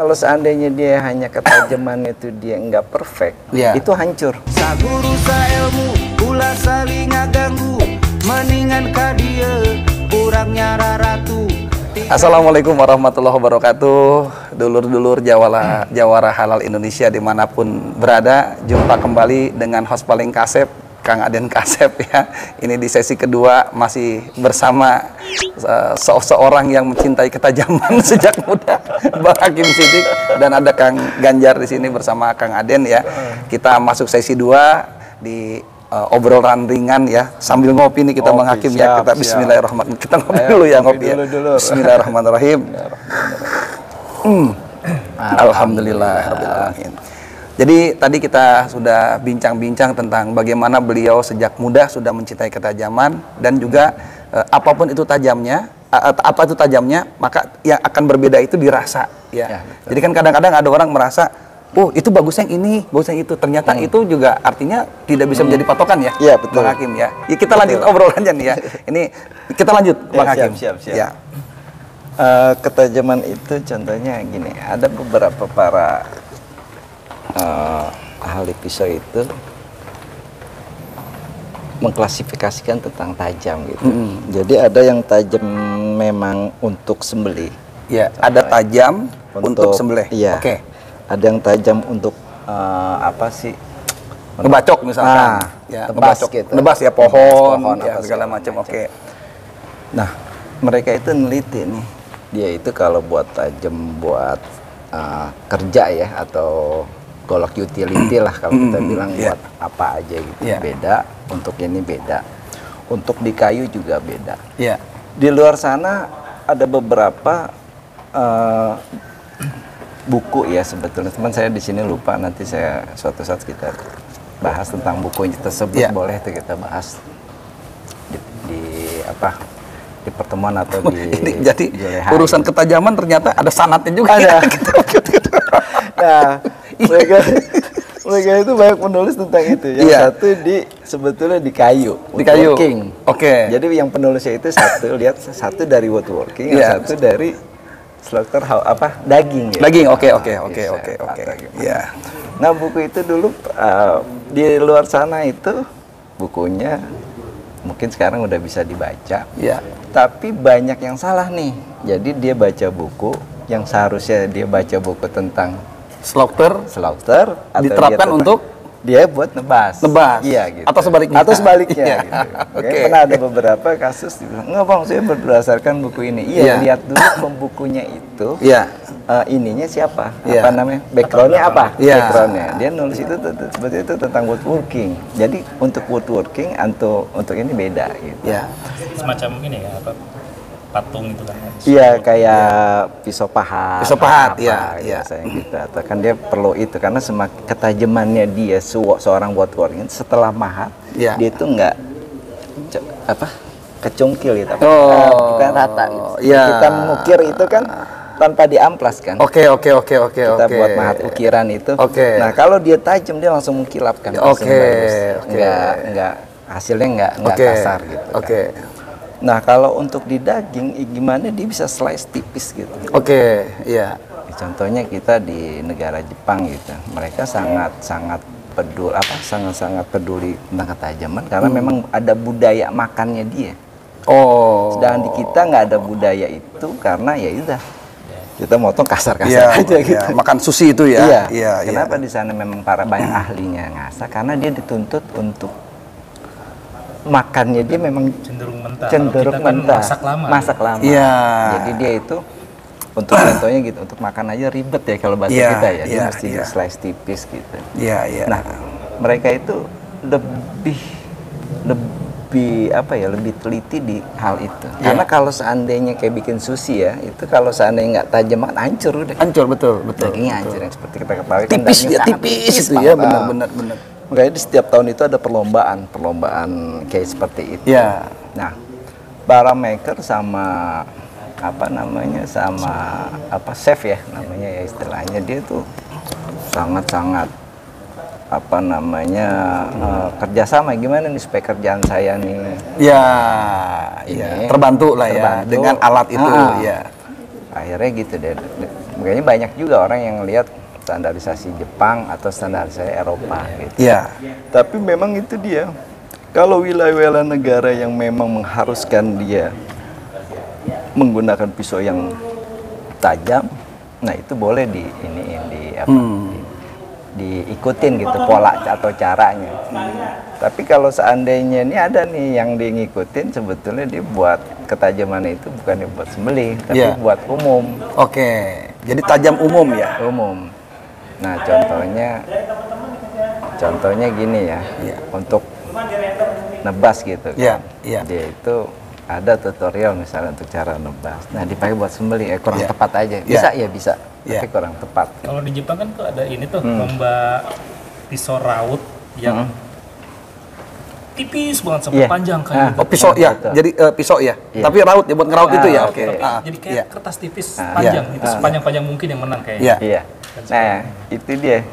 Kalau seandainya dia hanya ketajaman itu dia nggak perfect, itu hancur. Saguru sa ilmu, ulah saling ngaganggu, mendingan ka dieu, kurangnya raratu. Assalamualaikum warahmatullahi wabarakatuh. Dulur-dulur Jawara Halal Indonesia dimanapun berada, jumpa kembali dengan host paling kasep, Kang Aden Kasep ya. Ini di sesi kedua masih bersama seorang yang mencintai ketajaman sejak muda, Bang Hakim Sidik, dan ada Kang Ganjar di sini bersama Kang Aden ya. Kita masuk sesi 2 di obrolan ringan ya, sambil ngopi nih kita Bang Hakim ya. Kita bismillahirrahmanirrahim. Kita ngopi dulu ya, ngopi ya. Bismillahirrahmanirrahim. Alhamdulillahirrahmanirrahim. Jadi tadi kita sudah bincang-bincang tentang bagaimana beliau sejak muda sudah mencintai ketajaman, dan juga apapun itu tajamnya, apa itu tajamnya, maka yang akan berbeda itu dirasa ya. Jadi kan kadang-kadang ada orang merasa, oh itu bagusnya yang ini, bagusnya yang itu. Ternyata itu juga artinya tidak bisa menjadi patokan ya, Bang Hakim ya. Ya kita lanjut obrolannya nih ya. Ini kita lanjut Bang Hakim. Siap. Ya. Ketajaman itu contohnya gini, ada beberapa para ahli pisau itu mengklasifikasikan tentang tajam gitu. Jadi ada yang tajam memang untuk sembelih. Ya, ada tajam untuk sembelih. Iya. Oke. Ada yang tajam untuk apa sih? Ngebacok misalkan. Ya, tebas ngebacok. gitu. Nebas ya, pohon ya, apa segala macam. Oke. Nah, mereka itu neliti nih. Dia itu kalau buat tajam buat kerja ya, atau golok utility lah kalau kita bilang, buat apa aja gitu. Beda, untuk ini beda. Untuk di kayu juga beda. Di luar sana ada beberapa buku ya sebetulnya. Teman saya di sini lupa, nanti saya suatu saat kita bahas tentang buku tersebut. Boleh tuh kita bahas di apa? Di pertemuan atau di jadi urusan ketajaman ternyata ada sanatnya juga. Ada. Nah, mereka itu banyak menulis tentang itu. Yang satu sebetulnya di kayu. Di kayu. Oke. Jadi yang penulisnya itu satu dari woodworking, yang satu dari slaughter daging. Ya. Daging. Oke. Ya. Nah, buku itu dulu di luar sana itu bukunya mungkin sekarang udah bisa dibaca. Tapi banyak yang salah nih. Jadi dia baca buku yang seharusnya dia baca buku tentang slaughter diterapkan untuk dia buat nebas. Iya gitu. Atau sebaliknya. Gitu. Pernah ada beberapa kasus dibilang, "Enggak Bang, saya berdasarkan buku ini." Lihat dulu pembukunya itu. Ininya siapa? Apa namanya? Backgroundnya apa? Backgroundnya. Dia nulis itu seperti itu tentang woodworking. Jadi untuk woodworking untuk ini beda gitu. Semacam ini ya, apa? Patung itu kan. Iya, kayak pisau pahat. Saya gitu. Atau kan dia perlu itu karena semakin ketajamannya dia seorang woodworking setelah mahat, dia itu enggak kecungkil gitu. Bukan rata gitu. Kita mengukir itu kan tanpa diamplas kan. Oke. Kita buat mahat ukiran itu. Nah, kalau dia tajam dia langsung mengkilapkan. Enggak hasilnya enggak kasar gitu. Nah, kalau untuk di daging, gimana dia bisa slice tipis gitu. Contohnya kita di negara Jepang gitu, mereka sangat peduli tentang ketajaman karena memang ada budaya makannya dia. Sedangkan di kita nggak ada budaya itu karena ya udah kita motong kasar aja gitu. Makan sushi itu ya. Kenapa di sana memang banyak ahlinya ngasah? Karena dia dituntut untuk makannya dia memang cenderung mentah. Masak lama. Jadi dia itu untuk contohnya gitu, untuk makan aja ribet ya kalau bahasa kita ya. Dia mesti di slice tipis gitu. Nah, mereka itu lebih lebih teliti di hal itu. Karena kalau seandainya kayak bikin sushi ya, itu kalau seandainya nggak tajam hancur udah. Hancur betul. Dagingnya hancur, yang seperti kita ketahui tipis kan tipis itu ya, benar. Makanya di setiap tahun itu ada perlombaan kayak seperti itu. Nah, bara maker sama chef ya namanya ya istilahnya, dia tuh sangat kerjasama gimana nih supaya kerjaan saya nih terbantu lah ya dengan alat itu. Akhirnya gitu deh Makanya banyak juga orang yang lihat standarisasi Jepang atau standarisasi Eropa gitu. Iya. Tapi memang itu dia. Kalau wilayah-wilayah negara yang memang mengharuskan dia menggunakan pisau yang tajam, nah itu boleh diikutin gitu pola atau caranya. Tapi kalau seandainya ini ada nih yang ngikutin, sebetulnya dia buat ketajaman itu bukan buat sembelih, tapi buat umum. Oke. Jadi tajam umum ya. Umum. Nah contohnya gini ya, untuk nebas gitu. Iya. Iya. Dia itu ada tutorial misalnya untuk cara nebas. Nah dipakai buat sembelih, kurang tepat aja. Bisa ya bisa, tapi kurang tepat. Kalau di Jepang kan tuh ada ini tuh lomba pisau raut yang tipis banget sampai panjang kayak gitu. Oh, pisau ya. Jadi pisau ya. Tapi raut ya buat ngeraut itu ya. Oke. Jadi kayak kertas tipis panjang itu sepanjang-panjang mungkin yang menang kayaknya. Iya. Nah, itu dia.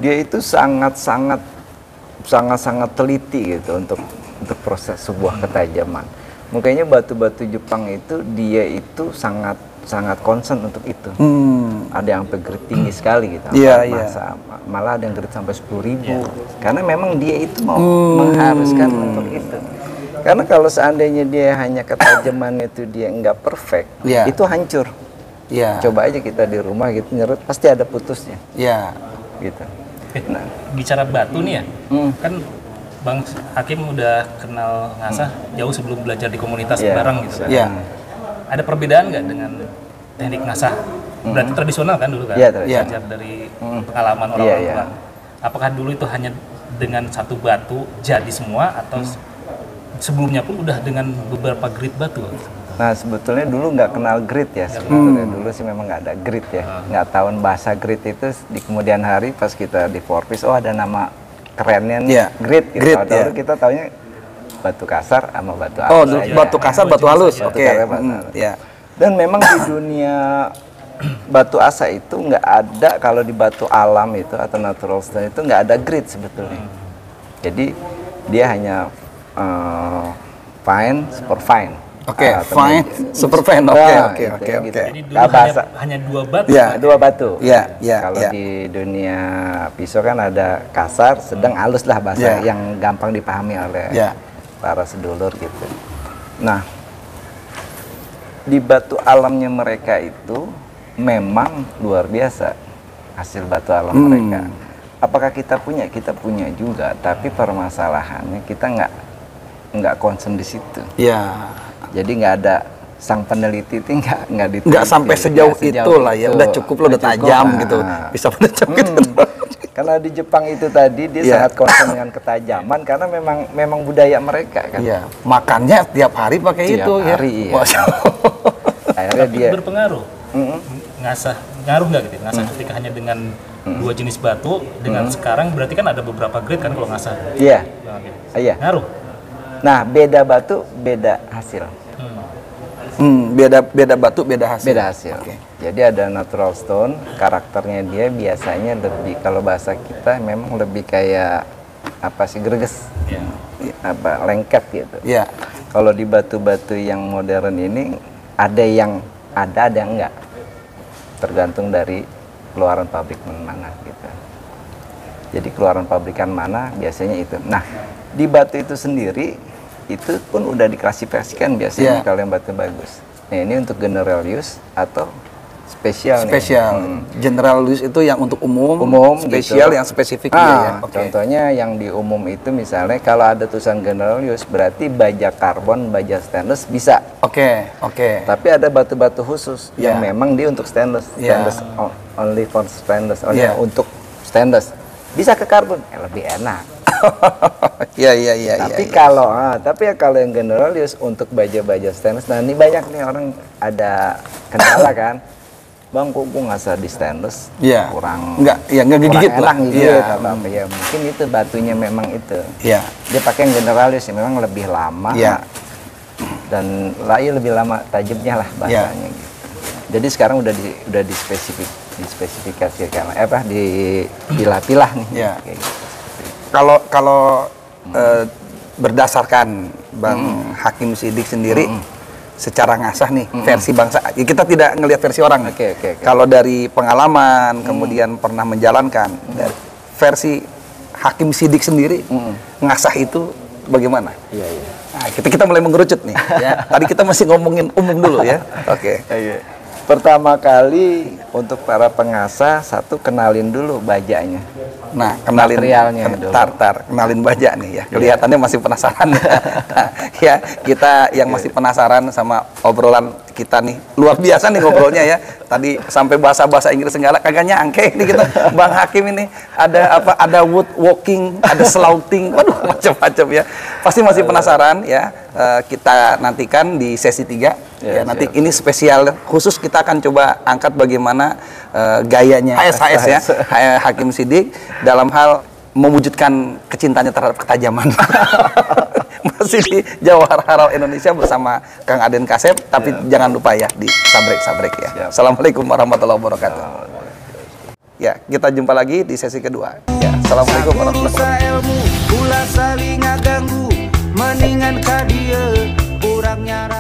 Dia itu sangat teliti gitu untuk proses sebuah ketajaman. Makanya batu-batu Jepang itu dia itu sangat concern untuk itu. Ada yang sampai grade tinggi sekali gitu. Malah ada yang grade sampai 10.000. Karena memang dia itu mau mengharuskan untuk itu. Karena kalau seandainya dia hanya ketajaman itu dia nggak perfect, itu hancur. Coba aja kita di rumah gitu nyerut, pasti ada putusnya. Gitu. Nah, bicara batu nih ya, kan Bang Hakim udah kenal ngasah jauh sebelum belajar di komunitas bareng gitu kan. Ada perbedaan nggak dengan teknik ngasah? Berarti tradisional kan dulu kan? Belajar dari pengalaman orang-orang tua. Apakah dulu itu hanya dengan satu batu jadi semua atau sebelumnya pun udah dengan beberapa grid batu? Nah sebetulnya dulu nggak kenal grid ya, sebetulnya dulu sih memang nggak ada grid ya, nggak tahu bahasa grid itu di kemudian hari pas kita di Forpis, oh ada nama kerennya nih, grid gitu. Dulu kita taunya batu kasar sama batu halus. Oh, batu kasar, batu halus. Oke. Dan memang di dunia batu asa itu nggak ada, kalau di batu alam itu atau natural stone itu nggak ada grid sebetulnya. Jadi dia hanya fine, super fine. Fine, super fine. Oke. Jadi dulu hanya dua batu. Dua batu. Kalau ya. di dunia pisau kan ada kasar, sedang halus lah bahasa yang gampang dipahami oleh para sedulur gitu. Nah, di batu alamnya mereka itu memang luar biasa hasil batu alam mereka. Apakah kita punya? Kita punya juga, tapi permasalahannya kita nggak concern di situ. Jadi nggak ada, sang peneliti itu nggak sampai sejauh itu lah ya, udah cukup lo udah tajam gitu, bisa udah cukup gitu. Karena di Jepang itu tadi dia sangat concern dengan ketajaman karena memang budaya mereka kan. Makannya tiap hari pakai itu hari, ya. Akhirnya dia berpengaruh. Ngaruh nggak gitu? Ngasah ketika hanya dengan dua jenis batu dengan sekarang berarti kan ada beberapa grade kan kalau ngasah. Iya. Ngaruh. Nah, beda batu beda hasil. Beda batu beda hasil. Jadi ada natural stone, karakternya dia biasanya lebih, kalau bahasa kita memang lebih kayak apa sih, greges, lengket gitu. Kalau di batu-batu yang modern ini ada yang enggak, tergantung dari keluaran pabrik mana gitu. Jadi keluaran pabrikan mana biasanya itu. Nah, di batu itu sendiri itu pun udah diklasifikasikan biasanya kalau yang batu bagus. Nah, ini untuk general use atau spesial. General use itu yang untuk umum spesial gitu. Yang spesifik Contohnya yang di umum itu misalnya kalau ada tulisan general use berarti baja karbon, baja stainless bisa. Tapi ada batu-batu khusus yang memang dia untuk stainless. Only for stainless, untuk stainless. Bisa ke karbon, lebih enak. Tapi kalau yang general use untuk baja-baja stainless, nah ini banyak nih orang ada kendala kan, bang kok gue ngasah di stainless kurang gigit enak gitu ya mungkin itu batunya memang itu dia pakai yang general use memang lebih lama dan lebih lama tajamnya lah bahasanya gitu. Jadi sekarang udah dispesifikasikan dipilah-pilah nih kayak gitu. Kalau berdasarkan Bang Hakim Sidik sendiri, secara ngasah nih versi bangsa. Ya, kita tidak ngelihat versi orang. Oke. Kalau dari pengalaman, kemudian pernah menjalankan, dari versi Hakim Sidik sendiri ngasah itu bagaimana? Iya. Nah, kita mulai mengerucut nih. Ya. Tadi kita masih ngomongin umum dulu ya. Oke. Pertama kali untuk para pengasah, satu kenalin dulu bajanya. Nah, kenalin materialnya dulu. Kenalin baja nih ya. Kelihatannya masih penasaran. Ya, kita yang masih penasaran sama obrolan kita nih. Luar biasa nih ngobrolnya ya. Tadi sampai bahasa Inggris segala kagak nyangke ini kita Bang Hakim ini ada apa? Ada woodworking, ada slouting. Waduh, macam-macam ya. Pasti masih penasaran ya. Kita nantikan di sesi 3. Ya, nanti ini spesial khusus kita akan coba angkat bagaimana gayanya HS ya, Hakim Sidik dalam hal mewujudkan kecintanya terhadap ketajaman. Masih di Jawara Halal Indonesia bersama Kang Aden Kasep, tapi jangan lupa ya di sabrek ya. Assalamualaikum warahmatullahi wabarakatuh. Ya, kita jumpa lagi di sesi kedua. Ya, assalamualaikum warahmatullahi wabarakatuh. Ulah saling ngaganggu, mendingan ka dieu urang nyara